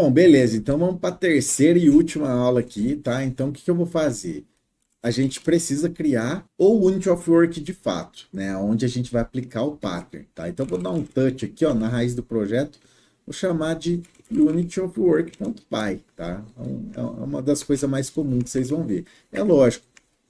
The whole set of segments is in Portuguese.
Bom, beleza. Então vamos para a terceira e última aula aqui, tá? Então o que que eu vou fazer? A gente precisa criar o Unity of Work de fato, né? Onde a gente vai aplicar o pattern, tá? Então vou dar um touch aqui, ó, na raiz do projeto, vou chamar de Unity of Work.py, tá? É uma das coisas mais comuns que vocês vão ver. É lógico,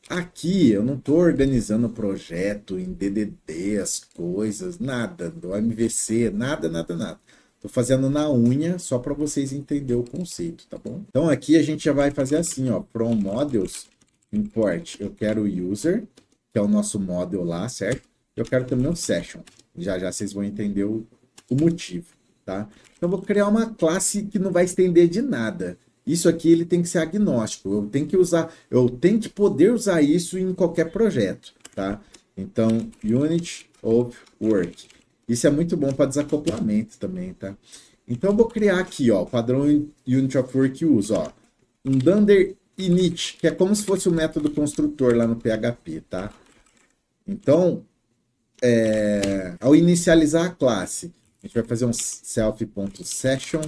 aqui eu não estou organizando o projeto em DDD, as coisas, nada, do MVC, nada, nada, nada. Estou fazendo na unha só para vocês entenderem o conceito, tá bom? Então aqui a gente já vai fazer assim, ó, from models import, eu quero o user, que é o nosso model lá, certo? Eu quero também o session. Já já vocês vão entender o motivo, tá? Então eu vou criar uma classe que não vai estender de nada. Isso aqui ele tem que ser agnóstico. Eu tenho que usar, eu tenho que poder usar isso em qualquer projeto, tá? Então, Unity of Work. Isso é muito bom para desacoplamento também, tá? Então eu vou criar aqui, ó, padrão Unity of Work uso, ó, um dunder init, que é como se fosse o método construtor lá no PHP, tá? Então, ao inicializar a classe, a gente vai fazer um self.session,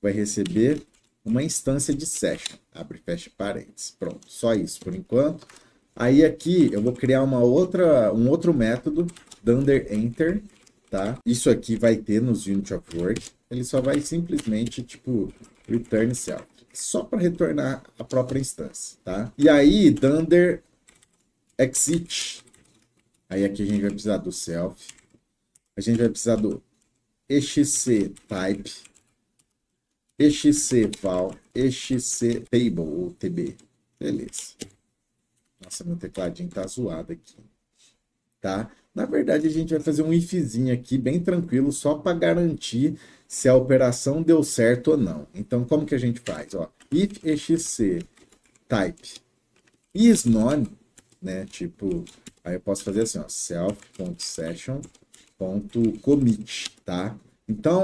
vai receber uma instância de session, abre e fecha parênteses. Pronto, só isso por enquanto. Aí aqui eu vou criar um outro método, dunder enter, tá? Isso aqui vai ter nos Unity of Work, ele só vai simplesmente, tipo, return self, só para retornar a própria instância, tá? E aí, dunder exit, aí aqui a gente vai precisar do self, a gente vai precisar do exc type, exc_val, exc_table, ou tb. Beleza. Nossa, meu tecladinho tá zoado aqui, tá? Na verdade, a gente vai fazer um ifzinho aqui, bem tranquilo, só para garantir se a operação deu certo ou não. Então, como que a gente faz? Ó, if exc type is none, né? Tipo, aí eu posso fazer assim, ó, self.session.commit, tá? Então,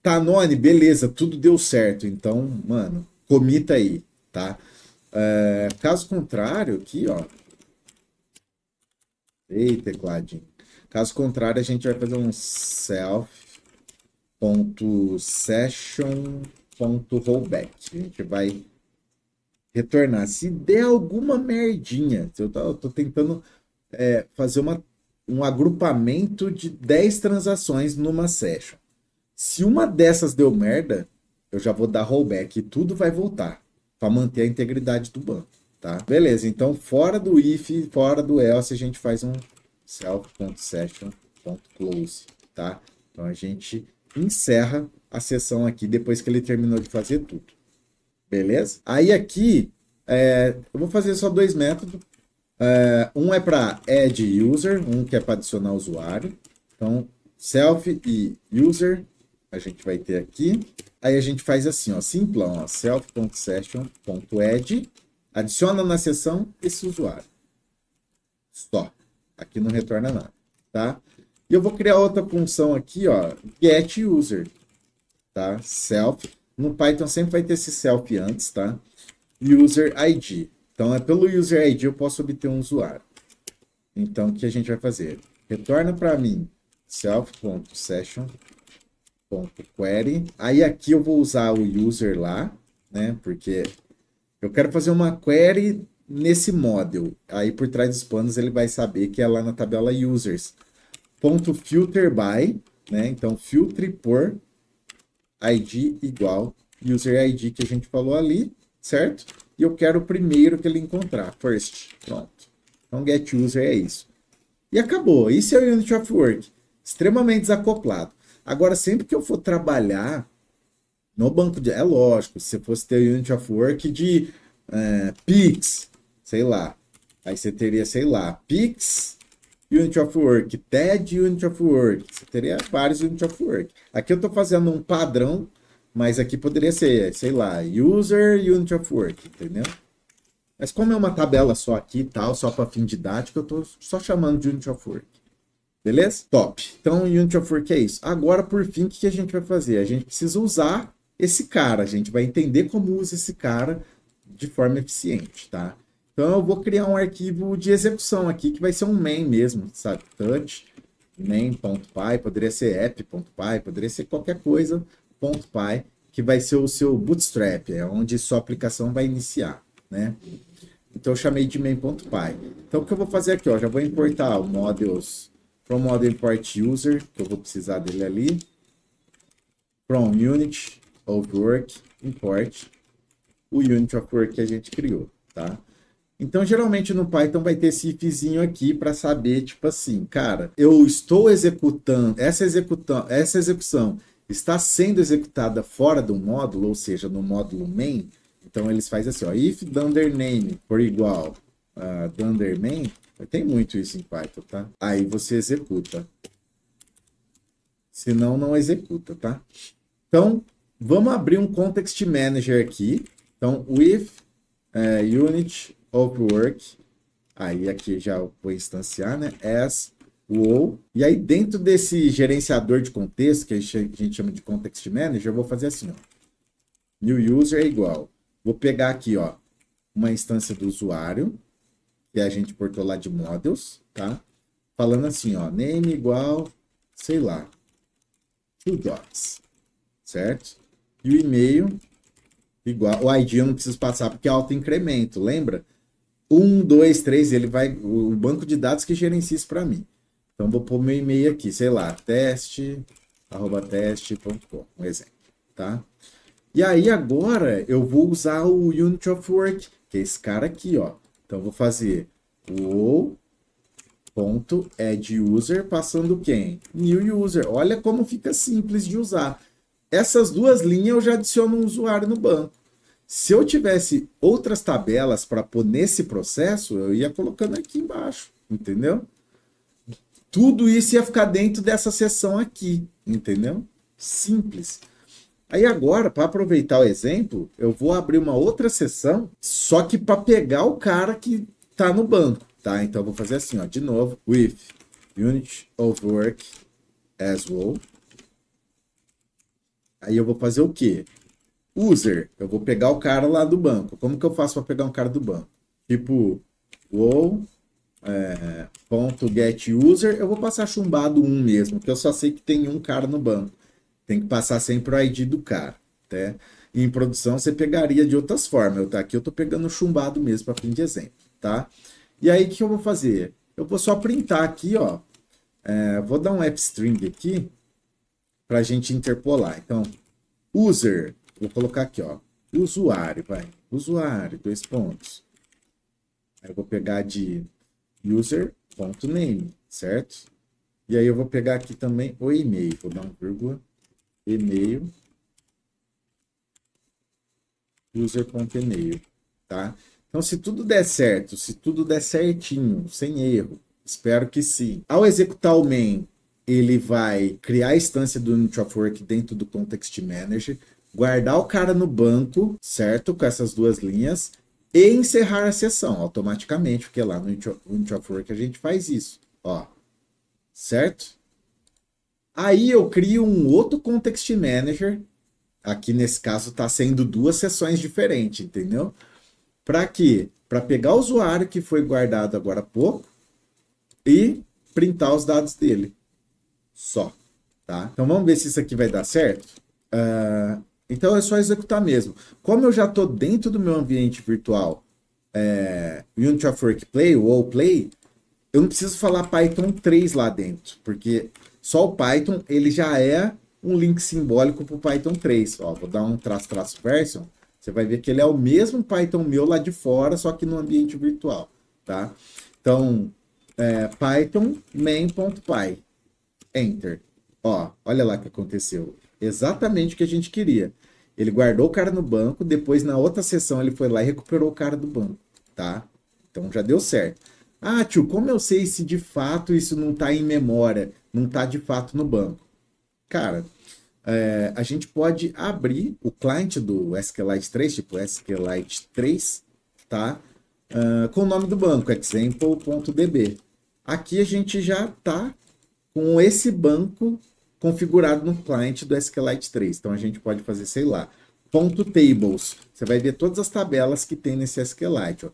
tá none, beleza, tudo deu certo. Então, mano, comita aí, tá? Caso contrário, aqui, ó. Ei, tecladinho. Caso contrário, a gente vai fazer um self.session.rollback. A gente vai retornar. Se der alguma merdinha, eu tô tentando fazer um agrupamento de 10 transações numa session. Se uma dessas deu merda, eu já vou dar rollback e tudo vai voltar para manter a integridade do banco, tá? Beleza, então fora do if, fora do else, a gente faz um self.session.close, tá? Então a gente encerra a sessão aqui depois que ele terminou de fazer tudo. Beleza? Aí aqui, eu vou fazer só dois métodos. Um é para add user, um que é para adicionar usuário. Então, self e user, a gente vai ter aqui. Aí a gente faz assim, ó, simplão, ó, self.session.add, adiciona na sessão esse usuário. Só. Aqui não retorna nada, tá? E eu vou criar outra função aqui, ó, get user, tá? Self. No Python sempre vai ter esse self antes, tá? User ID. Então, pelo user ID eu posso obter um usuário. Então, o que a gente vai fazer? Retorna para mim self.session.query. Aí aqui eu vou usar o user lá, né? Porque eu quero fazer uma query nesse model. Aí por trás dos panos ele vai saber que é lá na tabela users. .filter by, né? Então, filtre por ID igual user ID que a gente falou ali, certo? E eu quero o primeiro que ele encontrar, first. Pronto. Então, get user é isso. E acabou. Isso é o Unity of Work. Extremamente desacoplado. Agora, sempre que eu for trabalhar no banco de... É lógico, se você fosse ter o Unity of Work de Pix, sei lá. Aí você teria, sei lá, Pix, Unity of Work, TED, Unity of Work. Você teria vários Unity of Work. Aqui eu estou fazendo um padrão, mas aqui poderia ser, sei lá, User Unity of Work, entendeu? Mas como é uma tabela só aqui e tal, só para fim didático, eu estou só chamando de Unity of Work. Beleza? Top. Então, Unity of Work é isso. Agora, por fim, o que a gente vai fazer? A gente precisa usar esse cara. A gente vai entender como usa esse cara de forma eficiente, tá? Então, eu vou criar um arquivo de execução aqui, que vai ser um main mesmo, sabe? Touch, main.py, poderia ser app.py, poderia ser qualquer coisa, .py, que vai ser o seu Bootstrap, é onde sua aplicação vai iniciar, né? Então eu chamei de main.py. Então o que eu vou fazer aqui, ó, já vou importar o models from model import user, que eu vou precisar dele ali. From unit of work import o unit of work que a gente criou, tá? Então, geralmente no Python vai ter esse ifzinho aqui para saber, tipo assim, cara, eu estou executando, essa execução está sendo executada fora do módulo, ou seja, no módulo main. Então, eles fazem assim, ó, if dunder name for igual dunder main, tem muito isso em Python, tá? Aí você executa. Senão, não executa, tá? Então, vamos abrir um context manager aqui. Então, with unit of work, aí aqui já vou instanciar, né? As WoW. E aí dentro desse gerenciador de contexto, que a gente chama de context manager, eu vou fazer assim, ó. New user é igual. Vou pegar aqui, ó, uma instância do usuário, que a gente portou lá de models, tá? Falando assim, ó, name igual, sei lá, 2 dots, certo? E o e-mail igual, o ID eu não preciso passar porque é auto-incremento, lembra? 1, 2, 3, ele vai, o banco de dados que gerencia isso para mim. Então, vou pôr meu e-mail aqui, sei lá, teste@teste.com, um exemplo, tá? E aí, agora, eu vou usar o Unit of Work, que é esse cara aqui, ó. Então, vou fazer o .add user passando quem? New user. Olha como fica simples de usar. Essas duas linhas eu já adiciono um usuário no banco. Se eu tivesse outras tabelas para pôr nesse processo, eu ia colocando aqui embaixo, entendeu? Tudo isso ia ficar dentro dessa seção aqui, entendeu? Simples. Aí agora, para aproveitar o exemplo, eu vou abrir uma outra seção, só que para pegar o cara que está no banco, tá? Então eu vou fazer assim, ó, de novo, with unit of work as well. Aí eu vou fazer o quê? User, eu vou pegar o cara lá do banco. Como que eu faço para pegar um cara do banco? Tipo, .getUser, eu vou passar chumbado 1 mesmo, porque eu só sei que tem um cara no banco. Tem que passar sempre o ID do cara, tá? E em produção você pegaria de outras formas. Aqui eu tô pegando chumbado mesmo para fim de exemplo, tá? E aí o que eu vou fazer? Eu vou só printar aqui, ó. Vou dar um fstring aqui para a gente interpolar. Então, user, vou colocar aqui, ó, usuário, vai, usuário, 2 pontos. Aí eu vou pegar de user.name, certo? E aí eu vou pegar aqui também o e-mail, vou dar um vírgula, e-mail, user.email, tá? Então, se tudo der certo, se tudo der certinho, sem erro, espero que sim. Ao executar o main, ele vai criar a instância do Unit of Work dentro do Context Manager, guardar o cara no banco, certo? Com essas duas linhas, e encerrar a sessão automaticamente, porque lá no Unit of Work a gente faz isso, ó. Certo? Aí eu crio um outro Context Manager, aqui nesse caso está sendo 2 sessões diferentes, entendeu? Para quê? Para pegar o usuário que foi guardado agora há pouco e printar os dados dele. Só, tá? Então vamos ver se isso aqui vai dar certo. Então é só executar mesmo. Como eu já estou dentro do meu ambiente virtual, Unity of Work Play, ou Play, eu não preciso falar Python 3 lá dentro, porque só o Python ele já é um link simbólico para o Python 3. Ó, vou dar um -- version, você vai ver que ele é o mesmo Python meu lá de fora, só que no ambiente virtual, tá? Então, Python main.py, enter. Ó, olha lá o que aconteceu. Exatamente o que a gente queria. Ele guardou o cara no banco, depois na outra sessão ele foi lá e recuperou o cara do banco, tá? Então já deu certo. Ah, tio, como eu sei se de fato isso não está em memória, não está de fato no banco? Cara, a gente pode abrir o client do SQLite 3, tipo SQLite 3, tá? Com o nome do banco, example.db. Aqui a gente já está com esse banco configurado no client do SQLite 3. Então a gente pode fazer, sei lá, .tables. Você vai ver todas as tabelas que tem nesse SQLite, ó.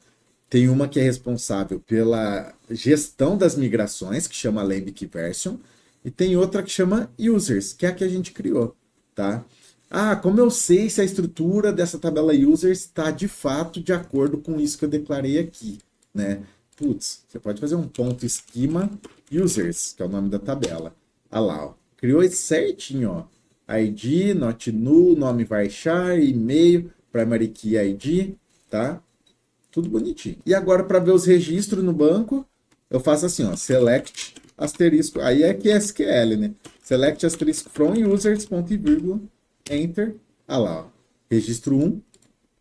Tem uma que é responsável pela gestão das migrações, que chama Lambic Version, e tem outra que chama Users, que é a que a gente criou, tá? Ah, como eu sei se a estrutura dessa tabela users está de fato de acordo com isso que eu declarei aqui, né? Putz, você pode fazer um ponto esquema users, que é o nome da tabela. Olha lá, ó. Criou isso certinho, ó. ID, not null, nome varchar, e-mail, primary key ID, tá? Tudo bonitinho. E agora, para ver os registros no banco, eu faço assim, ó, select asterisco, aí é que é SQL, né? Select asterisco from users, ponto e vírgula, enter, ah lá, ó, registro 1,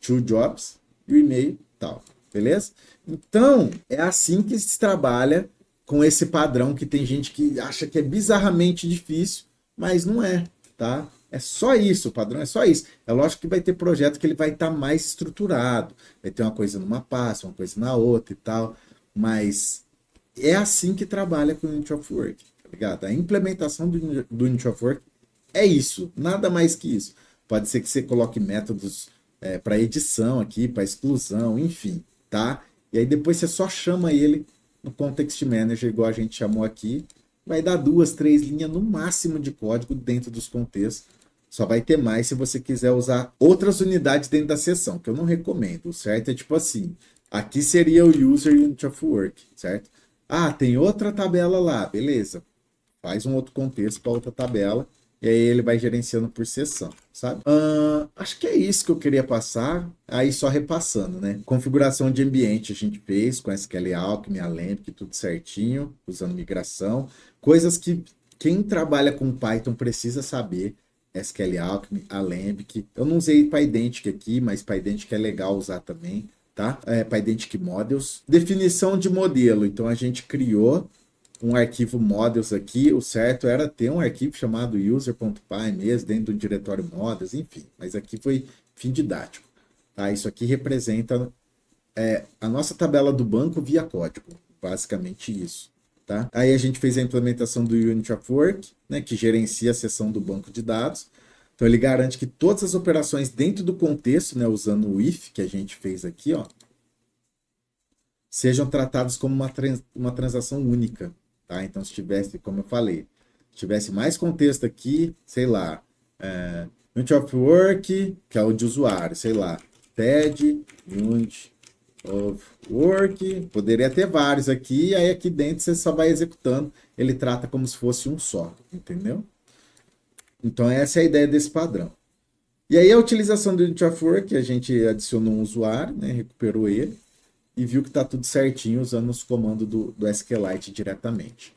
two jobs, e o e-mail, tal, beleza? Então, é assim que se trabalha com esse padrão que tem gente que acha que é bizarramente difícil, mas não é, tá? É só isso, o padrão é só isso. É lógico que vai ter projeto que ele vai estar mais estruturado, vai ter uma coisa numa pasta, uma coisa na outra e tal, mas é assim que trabalha com o Unity of Work, tá ligado? A implementação do Unity of Work é isso, nada mais que isso. Pode ser que você coloque métodos para edição aqui, para exclusão, enfim, tá? E aí depois você só chama ele no Context Manager, igual a gente chamou aqui. Vai dar 2, 3 linhas no máximo de código dentro dos contextos. Só vai ter mais se você quiser usar outras unidades dentro da sessão, que eu não recomendo. O certo é tipo assim, aqui seria o User Unit of Work, certo? Ah, tem outra tabela lá, beleza. Faz um outro contexto para outra tabela e aí ele vai gerenciando por sessão, sabe? Acho que é isso que eu queria passar. Aí só repassando, né? Configuração de ambiente a gente fez com SQL Alchemy, Alembic, tudo certinho, usando migração. Coisas que quem trabalha com Python precisa saber. SQL Alchemy, Alembic. Eu não usei PyDentic aqui, mas PyDentic é legal usar também, tá? PyDentic Models. Definição de modelo. Então a gente criou um arquivo models aqui, o certo era ter um arquivo chamado user.py mesmo, dentro do diretório models, enfim. Mas aqui foi fim didático. Tá? Isso aqui representa a nossa tabela do banco via código. Basicamente isso. Tá? Aí a gente fez a implementação do Unity of Work, né, que gerencia a seção do banco de dados. Então ele garante que todas as operações dentro do contexto, né, usando o if que a gente fez aqui, ó, sejam tratadas como uma transação única. Tá? Então, se tivesse, como eu falei, se tivesse mais contexto aqui, sei lá, Unity of Work, que é o de usuário, sei lá, TED, Unity of Work, poderia ter vários aqui, e aí aqui dentro você só vai executando, ele trata como se fosse um só, entendeu? Então, essa é a ideia desse padrão. E aí, a utilização do Unity of Work, a gente adicionou um usuário, né, recuperou ele, e viu que está tudo certinho usando os comandos do SQLite diretamente.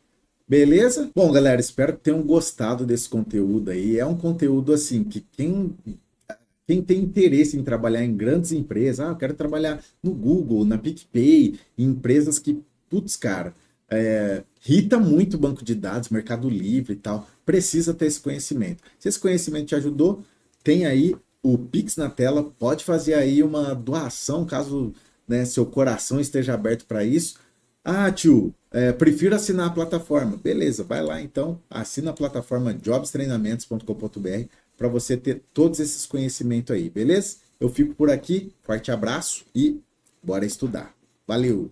Beleza? Bom, galera, espero que tenham gostado desse conteúdo aí. É um conteúdo assim que quem tem interesse em trabalhar em grandes empresas, eu quero trabalhar no Google, na PicPay, em empresas que, putz, cara, irrita muito o banco de dados, Mercado Livre e tal, precisa ter esse conhecimento. Se esse conhecimento te ajudou, tem aí o Pix na tela, pode fazer aí uma doação, caso, né, seu coração esteja aberto para isso. Ah, tio, prefiro assinar a plataforma. Beleza, vai lá então, assina a plataforma jobstreinamentos.com.br para você ter todos esses conhecimentos aí, beleza? Eu fico por aqui, forte abraço e bora estudar. Valeu!